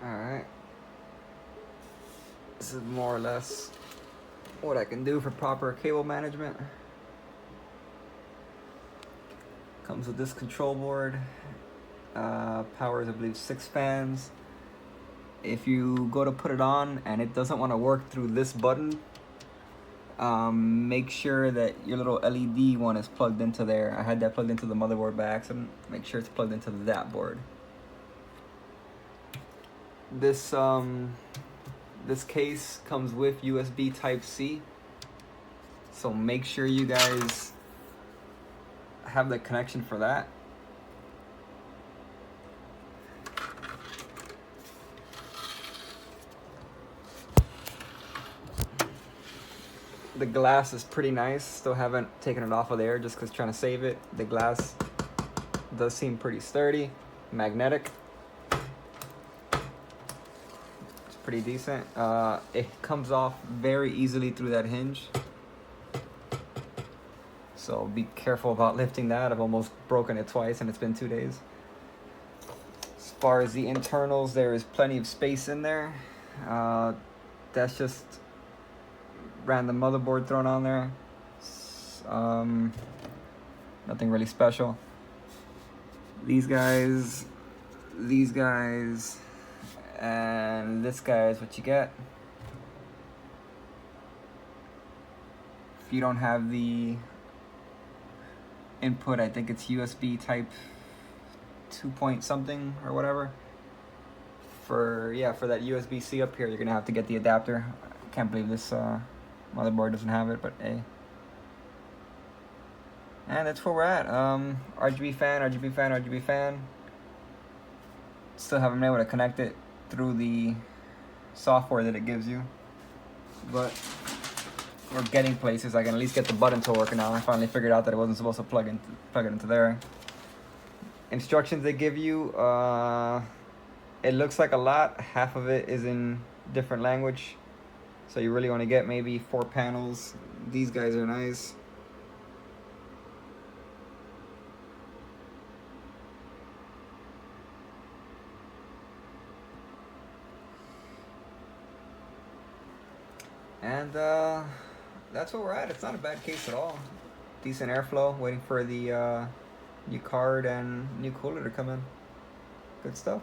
Alright. This is more or less what I can do for proper cable management. Comes with this control board. Powers, I believe, 6 fans. If you go to put it on and it doesn't want to work through this button, make sure that your little LED one is plugged into there. I had that plugged into the motherboard by accident. Make sure it's plugged into that board. This case comes with USB Type-C, so make sure you guys have the connection for that. The glass is pretty nice. Still haven't taken it off of there just because trying to save it. The glass does seem pretty sturdy, magnetic. It's pretty decent. It comes off very easily through that hinge, so be careful about lifting that. I've almost broken it twice and it's been 2 days. As far as the internals, there is plenty of space in there. That's just random motherboard thrown on there. Nothing really special. These guys, and this guy is what you get. If you don't have the input, I think it's USB type 2 point something or whatever. For that USB-C up here, you're gonna have to get the adapter. I can't believe this motherboard doesn't have it, but hey. And that's where we're at. RGB fan. Still haven't been able to connect it through the software that it gives you, but we're getting places. I can at least get the button to work now. I finally figured out that it wasn't supposed to plug it into there. Instructions they give you, it looks like a lot. Half of it is in different language, so you really want to get maybe 4 panels. These guys are nice. And that's where we're at. It's not a bad case at all. Decent airflow. Waiting for the new card and new cooler to come in. Good stuff.